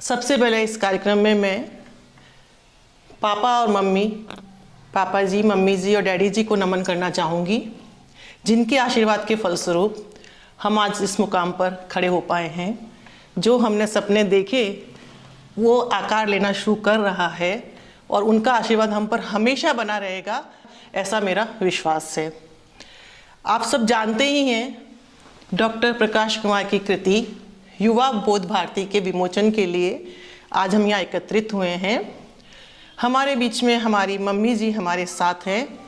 सबसे पहले इस कार्यक्रम में मैं पापा और मम्मी, पापा जी, मम्मी जी और डैडी जी को नमन करना चाहूँगी, जिनके आशीर्वाद के फलस्वरूप हम आज इस मुकाम पर खड़े हो पाए हैं। जो हमने सपने देखे वो आकार लेना शुरू कर रहा है और उनका आशीर्वाद हम पर हमेशा बना रहेगा, ऐसा मेरा विश्वास है। आप सब जानते ही हैं, डॉक्टर प्रकाश कुमार की कृति युवा बोध भारती के विमोचन के लिए आज हम यहाँ एकत्रित हुए हैं। हमारे बीच में हमारी मम्मी जी हमारे साथ हैं।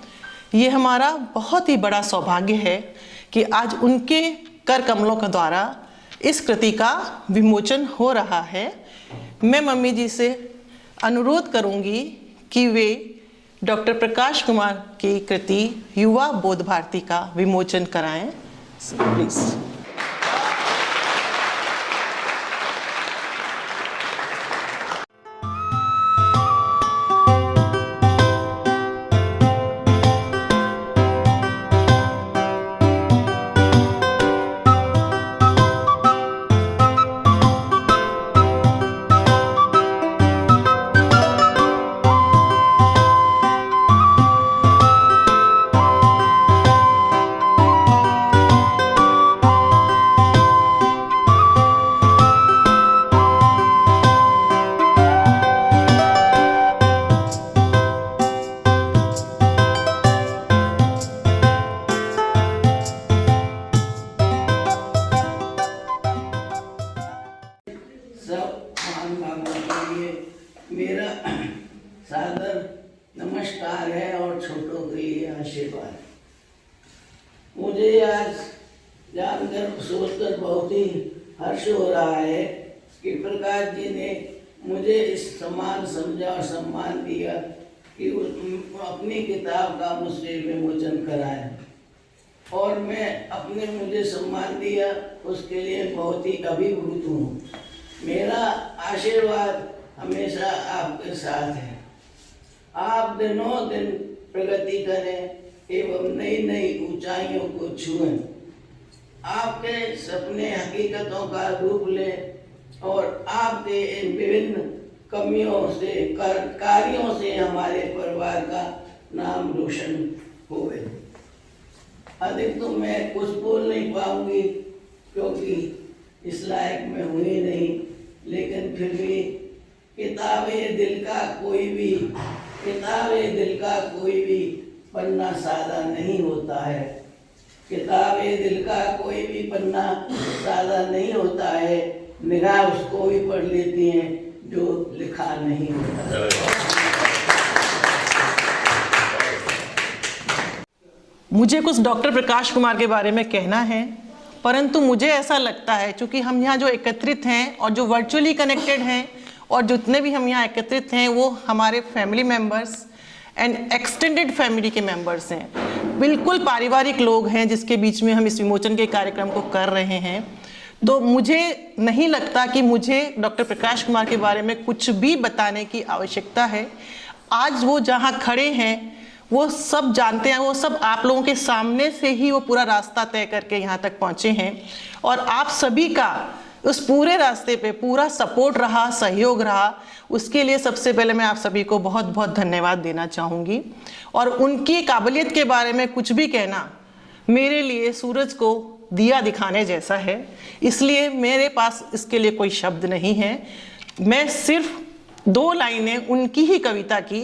ये हमारा बहुत ही बड़ा सौभाग्य है कि आज उनके कर कमलों के द्वारा इस कृति का विमोचन हो रहा है। मैं मम्मी जी से अनुरोध करूंगी कि वे डॉक्टर प्रकाश कुमार की कृति युवा बोध भारती का विमोचन कराएं। प्लीज। मेरा सादर नमस्कार है और छोटों के लिए आशीर्वाद। मुझे आज जानकर सोचकर बहुत ही हर्ष हो रहा है कि प्रकाश जी ने मुझे इस सम्मान समझा और सम्मान दिया कि अपनी किताब का मुझसे विमोचन कराए और मैं अपने मुझे सम्मान दिया उसके लिए बहुत ही अभिभूत हूँ। मेरा आशीर्वाद हमेशा आपके साथ है। आप दिनों दिन प्रगति करें एवं नई नई ऊंचाइयों को छुएं। आपके सपने हकीकतों का रूप लें और आपके इन विभिन्न कमियों से कार्यों से हमारे परिवार का नाम रोशन होवे। अधिक तो मैं कुछ बोल नहीं पाऊंगी क्योंकि इस लायक मैं हुई नहीं, लेकिन फिर भी किताबे दिल का कोई भी पन्ना सादा नहीं होता है। किताबे दिल का कोई भी पन्ना सादा नहीं होता है। निगाह उसको भी पढ़ लेती हैं जो लिखा नहीं होता। मुझे कुछ डॉक्टर प्रकाश कुमार के बारे में कहना है, परंतु मुझे ऐसा लगता है चूँकि हम यहाँ जो एकत्रित हैं और जो वर्चुअली कनेक्टेड हैं और जितने भी हम यहाँ एकत्रित हैं वो हमारे family members and extended family के मेम्बर्स हैं, बिल्कुल पारिवारिक लोग हैं जिसके बीच में हम इस विमोचन के कार्यक्रम को कर रहे हैं। तो मुझे नहीं लगता कि मुझे डॉक्टर प्रकाश कुमार के बारे में कुछ भी बताने की आवश्यकता है। आज वो जहाँ खड़े हैं वो सब जानते हैं, वो सब आप लोगों के सामने से ही वो पूरा रास्ता तय करके यहाँ तक पहुँचे हैं और आप सभी का उस पूरे रास्ते पे पूरा सपोर्ट रहा, सहयोग रहा। उसके लिए सबसे पहले मैं आप सभी को बहुत बहुत धन्यवाद देना चाहूँगी। और उनकी काबिलियत के बारे में कुछ भी कहना मेरे लिए सूरज को दिया दिखाने जैसा है, इसलिए मेरे पास इसके लिए कोई शब्द नहीं है। मैं सिर्फ 2 लाइनें उनकी ही कविता की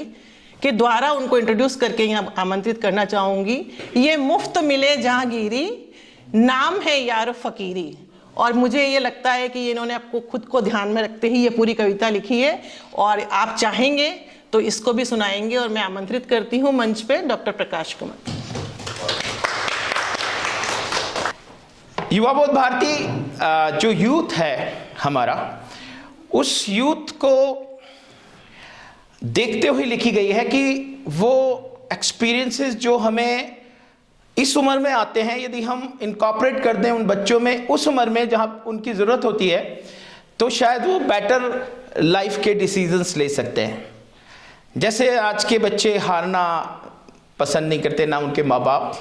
के द्वारा उनको इंट्रोड्यूस करके यहाँ आमंत्रित करना चाहूँगी। ये मुफ्त मिले जहांगीरी, नाम है यार फकीरी। और मुझे ये लगता है कि इन्होंने आपको खुद को ध्यान में रखते ही ये पूरी कविता लिखी है और आप चाहेंगे तो इसको भी सुनाएंगे। और मैं आमंत्रित करती हूँ मंच पे डॉक्टर प्रकाश कुमार। युवा बोध भारती जो यूथ है हमारा, उस यूथ को देखते हुए लिखी गई है कि वो एक्सपीरियंसेस जो हमें इस उम्र में आते हैं, यदि हम इनकॉर्पोरेट कर दें उन बच्चों में उस उम्र में जहां उनकी ज़रूरत होती है, तो शायद वो बेटर लाइफ के डिसीजंस ले सकते हैं। जैसे आज के बच्चे हारना पसंद नहीं करते, ना उनके माँ बाप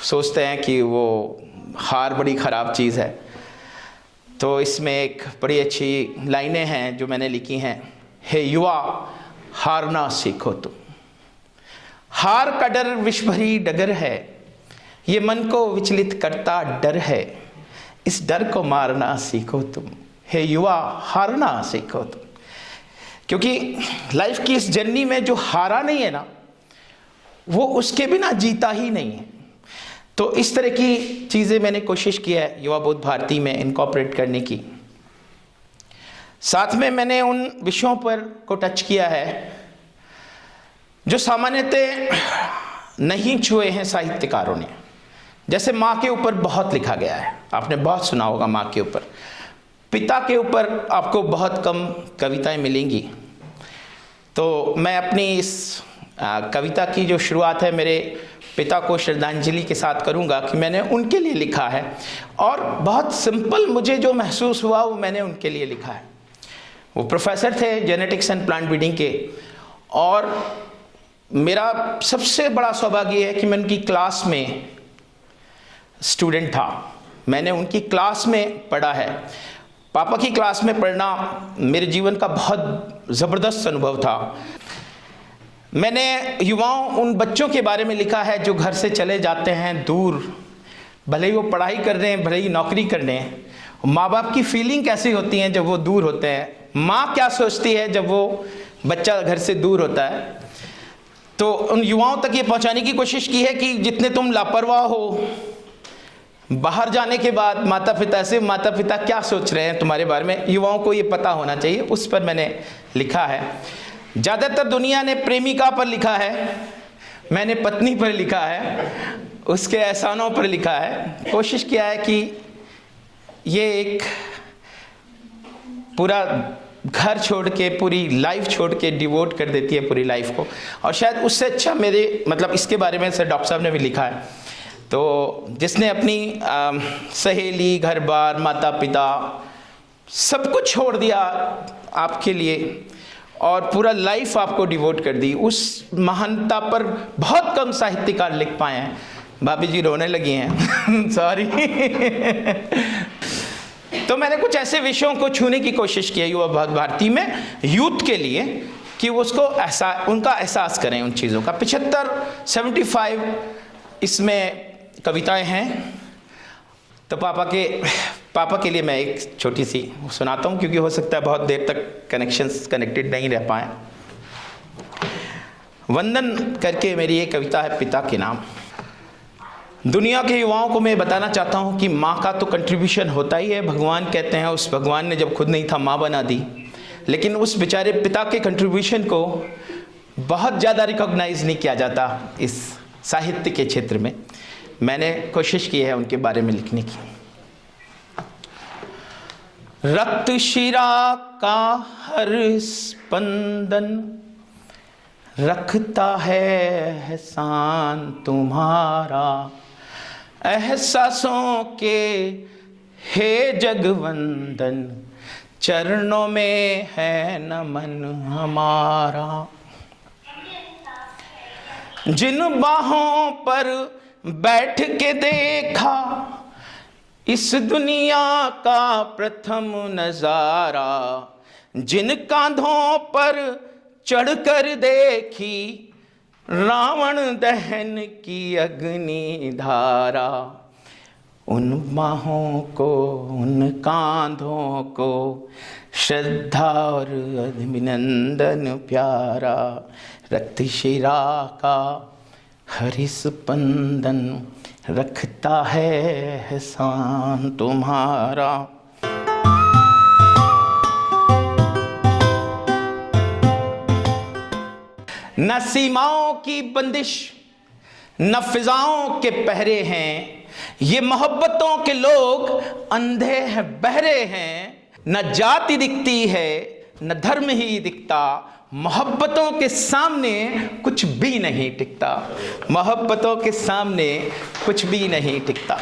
सोचते हैं कि वो हार बड़ी ख़राब चीज़ है। तो इसमें एक बड़ी अच्छी लाइनें हैं जो मैंने लिखी हैं। हे युवा, हारना सीखो तुम। हार का डर विश्व भरी डगर है, ये मन को विचलित करता डर है, इस डर को मारना सीखो तुम। हे युवा, हारना सीखो तुम। क्योंकि लाइफ की इस जर्नी में जो हारा नहीं है ना, वो उसके बिना जीता ही नहीं है। तो इस तरह की चीज़ें मैंने कोशिश की है युवा बौद्ध भारती में इनकॉर्पोरेट करने की। साथ में मैंने उन विषयों पर को टच किया है जो सामान्यतः नहीं छुए हैं साहित्यकारों ने। जैसे माँ के ऊपर बहुत लिखा गया है, आपने बहुत सुना होगा माँ के ऊपर। पिता के ऊपर आपको बहुत कम कविताएं मिलेंगी। तो मैं अपनी इस कविता की जो शुरुआत है मेरे पिता को श्रद्धांजलि के साथ करूंगा कि मैंने उनके लिए लिखा है, और बहुत सिंपल मुझे जो महसूस हुआ वो मैंने उनके लिए लिखा है। वो प्रोफेसर थे जेनेटिक्स एंड प्लांट ब्रीडिंग के, और मेरा सबसे बड़ा सौभाग्य है कि मैं उनकी क्लास में स्टूडेंट था। मैंने उनकी क्लास में पढ़ा है। पापा की क्लास में पढ़ना मेरे जीवन का बहुत ज़बरदस्त अनुभव था। मैंने युवाओं, उन बच्चों के बारे में लिखा है जो घर से चले जाते हैं दूर, भले ही वो पढ़ाई कर रहे हैं, भले ही नौकरी कर रहे हैं। माँ बाप की फीलिंग कैसी होती है जब वो दूर होते हैं, माँ क्या सोचती है जब वो बच्चा घर से दूर होता है। तो उन युवाओं तक ये पहुँचाने की कोशिश की है कि जितने तुम लापरवाह हो, बाहर जाने के बाद माता पिता क्या सोच रहे हैं तुम्हारे बारे में, युवाओं को ये पता होना चाहिए। उस पर मैंने लिखा है। ज़्यादातर दुनिया ने प्रेमिका पर लिखा है, मैंने पत्नी पर लिखा है, उसके एहसानों पर लिखा है। कोशिश किया है कि ये एक पूरा घर छोड़ के, पूरी लाइफ छोड़ के डिवोट कर देती है पूरी लाइफ को। और शायद उससे अच्छा मेरे इसके बारे में सर डॉक्टर साहब ने भी लिखा है। तो जिसने अपनी सहेली, घर बार, माता पिता सब कुछ छोड़ दिया आपके लिए और पूरा लाइफ आपको डिवोट कर दी, उस महानता पर बहुत कम साहित्यकार लिख पाए हैं। भाभी जी रोने लगी हैं सॉरी तो मैंने कुछ ऐसे विषयों को छूने की कोशिश की है युवा बौद्ध भारती में, यूथ के लिए, कि वो उसको उनका एहसास करें उन चीज़ों का। 75 इसमें कविताएं हैं। तो पापा के लिए मैं एक छोटी सी सुनाता हूँ, क्योंकि हो सकता है बहुत देर तक कनेक्टेड नहीं रह पाए। वंदन करके मेरी ये कविता है पिता के नाम। दुनिया के युवाओं को मैं बताना चाहता हूँ कि माँ का तो कंट्रीब्यूशन होता ही है। भगवान कहते हैं उस भगवान ने जब खुद नहीं था माँ बना दी, लेकिन उस बेचारे पिता के कंट्रीब्यूशन को बहुत ज़्यादा रिकॉग्नाइज नहीं किया जाता इस साहित्य के क्षेत्र में। मैंने कोशिश की है उनके बारे में लिखने की। रक्त शिरा का हर स्पंदन रखता है एहसान तुम्हारा, एहसासों के हे जगवंदन चरणों में है नमन हमारा। जिन बाहों पर बैठ के देखा इस दुनिया का प्रथम नजारा, जिन कांधों पर चढ़कर देखी रावण दहन की अग्नि धारा, उन बाहों को, उन कांधों को श्रद्धा और अभिनंदन प्यारा। रक्त शिरा का हर स्पंदन रखता है एहसान तुम्हारा। न सीमाओं की बंदिश न फिजाओं के पहरे हैं, ये मोहब्बतों के लोग अंधे हैं, बहरे हैं। न जाति दिखती है न धर्म ही दिखता, मोहब्बतों के सामने कुछ भी नहीं टिकता। मोहब्बतों के सामने कुछ भी नहीं टिकता।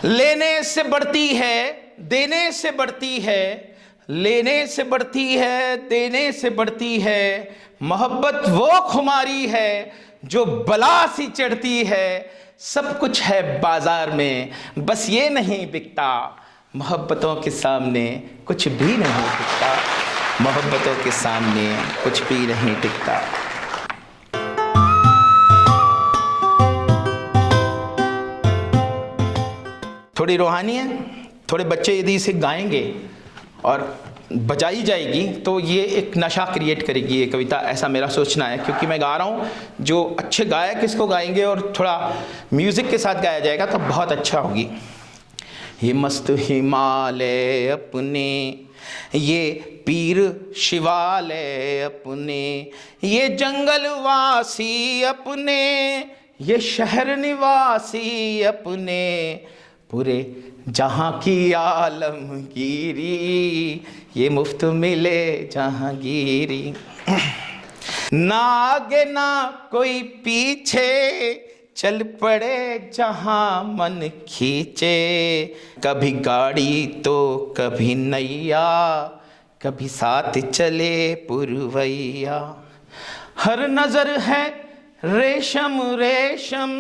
लेने से बढ़ती है, देने से बढ़ती है, लेने से बढ़ती है, देने से बढ़ती है। मोहब्बत वो खुमारी है जो बला सी चढ़ती है। सब कुछ है बाजार में, बस ये नहीं बिकता, मोहब्बतों के सामने कुछ भी नहीं टिकता, मोहब्बतों के सामने कुछ भी नहीं टिकता। थोड़ी रूहानी है, थोड़े बच्चे यदि इसे गाएंगे और बजाई जाएगी तो ये एक नशा क्रिएट करेगी ये कविता, ऐसा मेरा सोचना है। क्योंकि मैं गा रहा हूँ, जो अच्छे गायक इसको गाएंगे और थोड़ा म्यूज़िक के साथ गाया जाएगा तो बहुत अच्छा होगी। ये मस्त हिमालय अपने, ये पीर शिवालय अपने, ये जंगलवासी अपने, ये शहर निवासी अपने, पूरे जहाँ की आलमगीरी, ये मुफ्त मिले जहांगीरी। ना आगे ना कोई पीछे, चल पड़े जहाँ मन खींचे, कभी गाड़ी तो कभी नैया, कभी साथ चले पुरवैया। हर नजर है रेशम रेशम,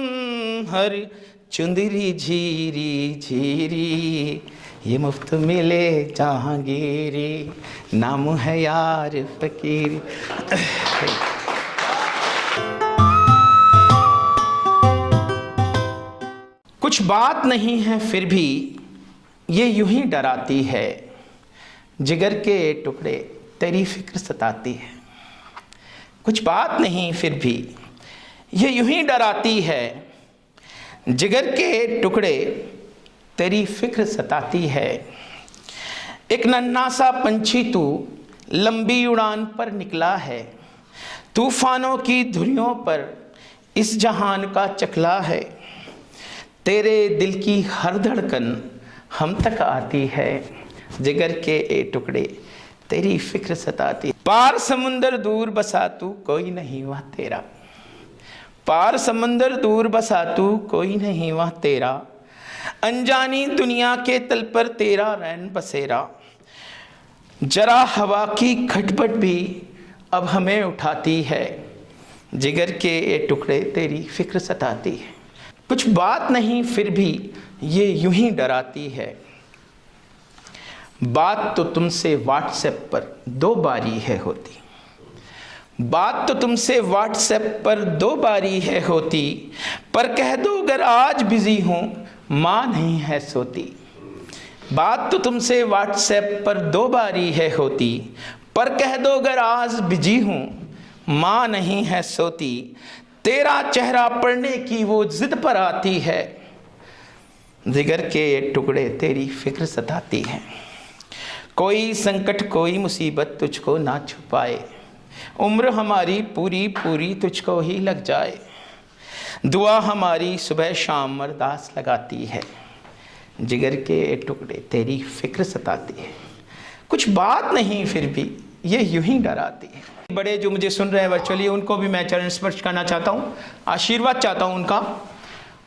हर चुंदरी झीरी झीरी, ये मुफ्त मिले जहांगीरी, नाम है यार फकीर। कुछ बात नहीं है फिर भी ये यूं ही डराती है, जिगर के टुकड़े तेरी फिक्र सताती है। कुछ बात नहीं फिर भी ये यूं ही डराती है, जिगर के टुकड़े तेरी फिक्र सताती है। एक नन्हा सा पंछी तू लंबी उड़ान पर निकला है, तूफानों की धुरियों पर इस जहान का चकला है। तेरे दिल की हर धड़कन हम तक आती है, जिगर के ए टुकड़े तेरी फिक्र सताती। पार समुंदर दूर बसा तू कोई नहीं वह तेरा, पार समंदर दूर बसा तू कोई नहीं वह तेरा, अनजानी दुनिया के तल पर तेरा रैन बसेरा। जरा हवा की खटपट भी अब हमें उठाती है, जिगर के ये टुकड़े तेरी फिक्र सताती है। कुछ बात नहीं फिर भी ये यूं ही डराती है, बात तो तुमसे व्हाट्सएप पर 2 बारी है होती, बात तो तुमसे व्हाट्सएप पर 2 बारी है होती, पर कह दो अगर आज बिजी हूं माँ नहीं है सोती। बात तो तुमसे व्हाट्सएप पर 2 बारी है होती, पर कह दो अगर आज बिजी हूं माँ नहीं है सोती। तेरा चेहरा पढ़ने की वो जिद पर आती है, जिगर के ये टुकड़े तेरी फिक्र सताती है। कोई संकट कोई मुसीबत तुझको ना छुपाए, उम्र हमारी पूरी पूरी तुझको ही लग जाए। दुआ हमारी सुबह शाम अरदास लगाती है, जिगर के टुकड़े तेरी फिक्र सताती है। कुछ बात नहीं फिर भी ये यूं ही डराती है। बड़े जो मुझे सुन रहे हैं वर्चुअली, उनको भी मैं चरण स्पर्श करना चाहता हूँ, आशीर्वाद चाहता हूँ उनका।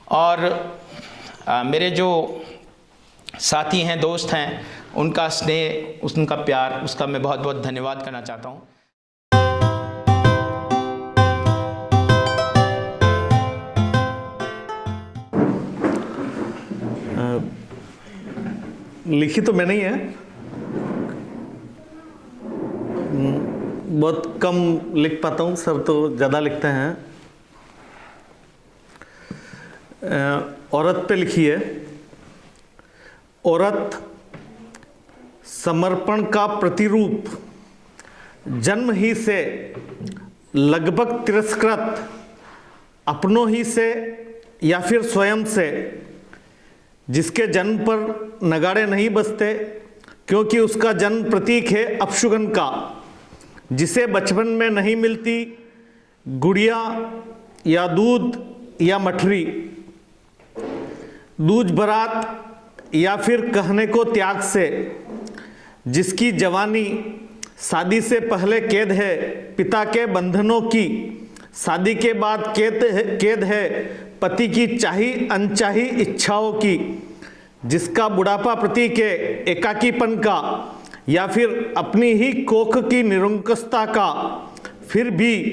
और मेरे जो साथी हैं, दोस्त हैं, उनका स्नेह, उनका प्यार, उसका मैं बहुत बहुत धन्यवाद करना चाहता हूँ। लिखी तो मैंने ही है, बहुत कम लिख पाता हूँ, सब तो ज़्यादा लिखते हैं। औरत पे लिखी है। औरत समर्पण का प्रतिरूप, जन्म ही से लगभग तिरस्कृत, अपनों ही से या फिर स्वयं से, जिसके जन्म पर नगाड़े नहीं बजते क्योंकि उसका जन्म प्रतीक है अपशुगन का, जिसे बचपन में नहीं मिलती गुड़िया या दूध या मठरी, दूज बरात या फिर कहने को त्याग से, जिसकी जवानी शादी से पहले कैद है पिता के बंधनों की, शादी के बाद कैद है पति की चाही अनचाही इच्छाओं की, जिसका बुढ़ापा प्रतीक है एकाकीपन का या फिर अपनी ही कोख की निरंकुशता का, फिर भी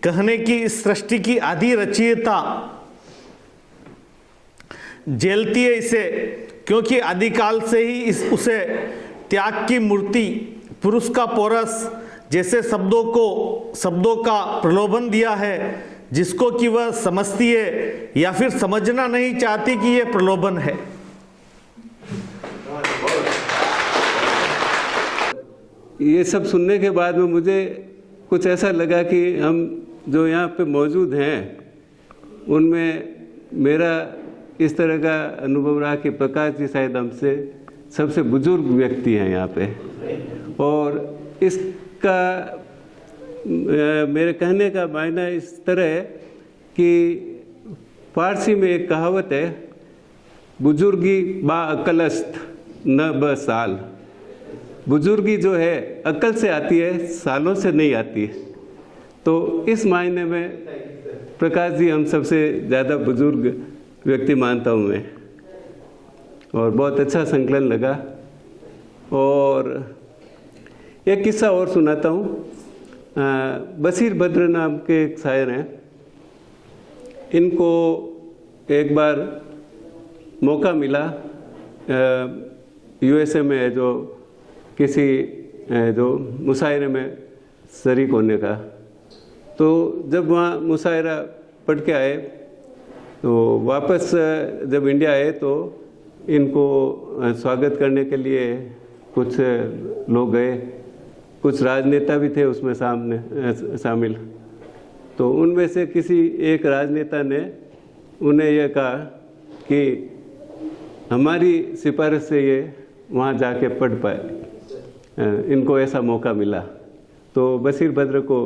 कहने की इस सृष्टि की आधी रचयिता, झेलती है इसे क्योंकि आदिकाल से ही उसे त्याग की मूर्ति, पुरुष का पोरस जैसे शब्दों का प्रलोभन दिया है, जिसको कि वह समझती है या फिर समझना नहीं चाहती कि यह प्रलोभन है। ये सब सुनने के बाद में मुझे कुछ ऐसा लगा कि हम जो यहाँ पे मौजूद हैं उनमें मेरा इस तरह का अनुभव रहा कि प्रकाश जी शायद हमसे सबसे बुजुर्ग व्यक्ति हैं यहाँ पे। और इसका मेरे कहने का मायना इस तरह है कि फारसी में एक कहावत है, बुजुर्गी बा अकलस्त न ब साल। बुजुर्गी जो है अकल से आती है, सालों से नहीं आती है। तो इस मायने में प्रकाश जी हम सबसे ज़्यादा बुजुर्ग व्यक्ति मानता हूँ मैं। और बहुत अच्छा संकलन लगा। और एक किस्सा और सुनाता हूँ। बशीर बद्र नाम के एक शायर हैं। इनको एक बार मौका मिला यूएसए में जो किसी जो मुशायरे में शरीक होने का। तो जब वहाँ मुशायरा पढ़ के आए तो वापस जब इंडिया आए तो इनको स्वागत करने के लिए कुछ लोग गए, कुछ राजनेता भी थे उसमें शामिल। तो उनमें से किसी एक राजनेता ने उन्हें यह कहा कि हमारी सिफारिश से ये वहाँ जाके पढ़ पाए, इनको ऐसा मौका मिला। तो बशीर बद्र को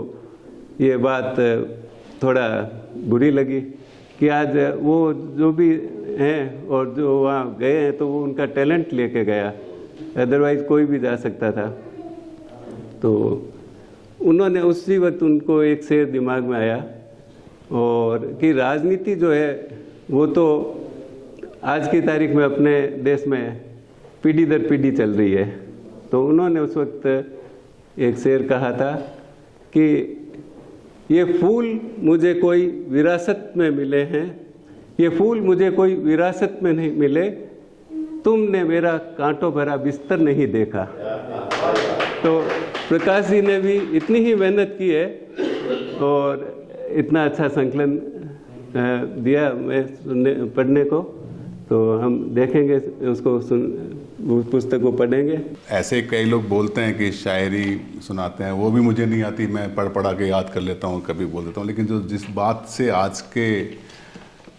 ये बात थोड़ा बुरी लगी कि आज वो जो भी हैं और जो वहाँ गए हैं तो वो उनका टैलेंट लेके गया, अदरवाइज़ कोई भी जा सकता था। तो उन्होंने उसी वक्त उनको एक शेर दिमाग में आया और कि राजनीति जो है वो तो आज की तारीख में अपने देश में पीढ़ी दर पीढ़ी चल रही है। तो उन्होंने उस वक्त एक शेर कहा था कि ये फूल मुझे कोई विरासत में मिले हैं, ये फूल मुझे कोई विरासत में नहीं मिले, तुमने मेरा कांटों भरा बिस्तर नहीं देखा। तो प्रकाश जी ने भी इतनी ही मेहनत की है और इतना अच्छा संकलन दिया मैं पढ़ने को। तो हम देखेंगे उसको, उस पुस्तक को पढ़ेंगे। ऐसे कई लोग बोलते हैं कि शायरी सुनाते हैं, वो भी मुझे नहीं आती, मैं पढ़ के याद कर लेता हूँ, कभी बोल देता हूँ। लेकिन जो जिस बात से आज के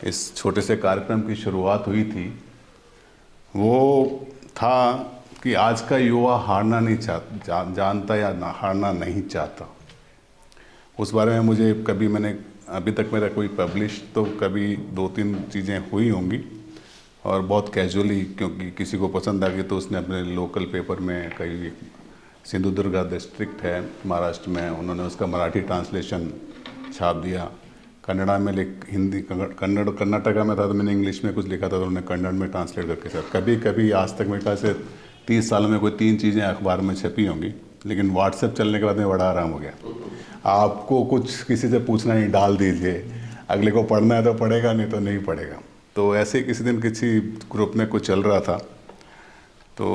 इस छोटे से कार्यक्रम की शुरुआत हुई थी वो था कि आज का युवा हारना नहीं जानता या हारना नहीं चाहता। उस बारे में मुझे कभी मैंने अभी तक मेरा कोई पब्लिश तो कभी 2-3 चीज़ें हुई होंगी और बहुत कैजुअली, क्योंकि किसी को पसंद आ गई तो उसने अपने लोकल पेपर में, कई सिंधुदुर्गा डिस्ट्रिक्ट है महाराष्ट्र में, उन्होंने उसका मराठी ट्रांसलेशन छाप दिया। कन्नड़ा में हिंदी कर्नाटका में था तो मैंने इंग्लिश में कुछ लिखा था तो उन्होंने कन्नड़ में ट्रांसलेट करके छाप। कभी कभी आज तक मेरे ख्याल से 30 सालों में कोई 3 चीज़ें अखबार में छपी होंगी। लेकिन व्हाट्सएप चलने के बाद में बड़ा आराम हो गया। आपको कुछ किसी से पूछना नहीं, डाल दीजिए, अगले को पढ़ना है तो पढ़ेगा, नहीं तो नहीं पढ़ेगा। तो ऐसे किसी दिन किसी ग्रुप में कुछ चल रहा था तो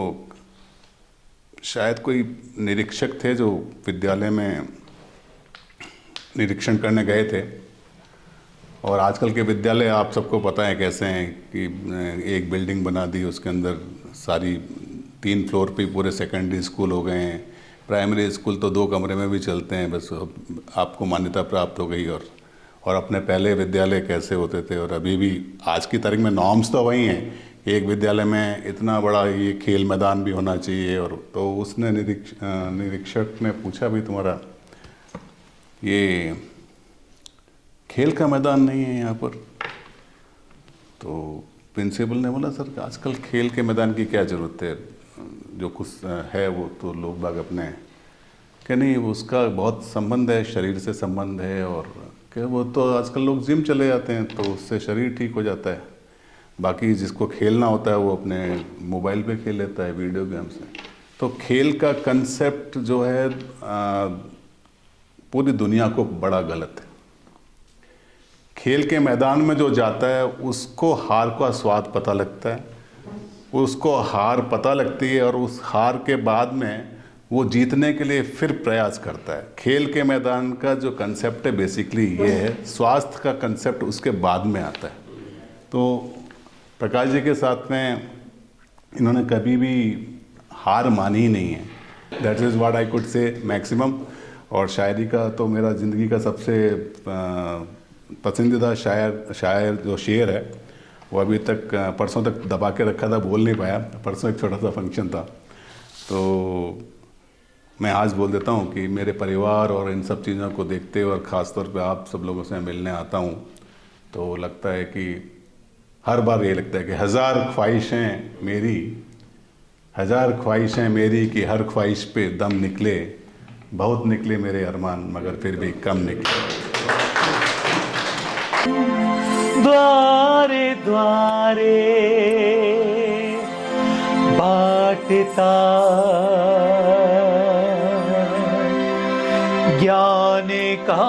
शायद कोई निरीक्षक थे जो विद्यालय में निरीक्षण करने गए थे। और आजकल के विद्यालय आप सबको पता है कैसे हैं कि एक बिल्डिंग बना दी, उसके अंदर सारी 3 फ्लोर पे पूरे सेकेंडरी स्कूल हो गए हैं। प्राइमरी स्कूल तो 2 कमरे में भी चलते हैं, बस आपको मान्यता प्राप्त हो गई। और अपने पहले विद्यालय कैसे होते थे और अभी भी आज की तारीख में नॉर्म्स तो वही हैं। एक विद्यालय में इतना बड़ा ये खेल मैदान भी होना चाहिए। और तो उसने निरीक्षक ने पूछा भी तुम्हारा ये खेल का मैदान नहीं है यहाँ पर? तो प्रिंसिपल ने बोला सर आजकल खेल के मैदान की क्या ज़रूरत है, जो कुछ है वो तो लोग बाग अपने कि नहीं, उसका बहुत संबंध है, शरीर से संबंध है। और कि वो तो आजकल लोग जिम चले जाते हैं तो उससे शरीर ठीक हो जाता है। बाकी जिसको खेलना होता है वो अपने मोबाइल पे खेल लेता है, वीडियो गेम से। तो खेल का कंसेप्ट जो है पूरी दुनिया को बड़ा गलत है। खेल के मैदान में जो जाता है उसको हार का स्वाद पता लगता है, उसको हार पता लगती है और उस हार के बाद में वो जीतने के लिए फिर प्रयास करता है। खेल के मैदान का जो कंसेप्ट है बेसिकली ये है, स्वास्थ्य का कंसेप्ट उसके बाद में आता है। तो प्रकाश जी के साथ में इन्होंने कभी भी हार मानी ही नहीं है। That is what I could say maximum. और शायरी का तो मेरा ज़िंदगी का सबसे पसंदीदा शायर जो शेर है वो अभी तक परसों तक दबा के रखा था, बोल नहीं पाया। परसों एक छोटा सा फंक्शन था तो मैं आज बोल देता हूँ कि मेरे परिवार और इन सब चीज़ों को देखते हुए और ख़ास तौर पे आप सब लोगों से मिलने आता हूँ तो लगता है कि हर बार ये लगता है कि हज़ार ख्वाहिशें मेरी कि हर ख्वाहिश पे दम निकले, बहुत निकले मेरे अरमान मगर फिर भी कम निकले। द्वारे द्वारे बाटता ज्ञान का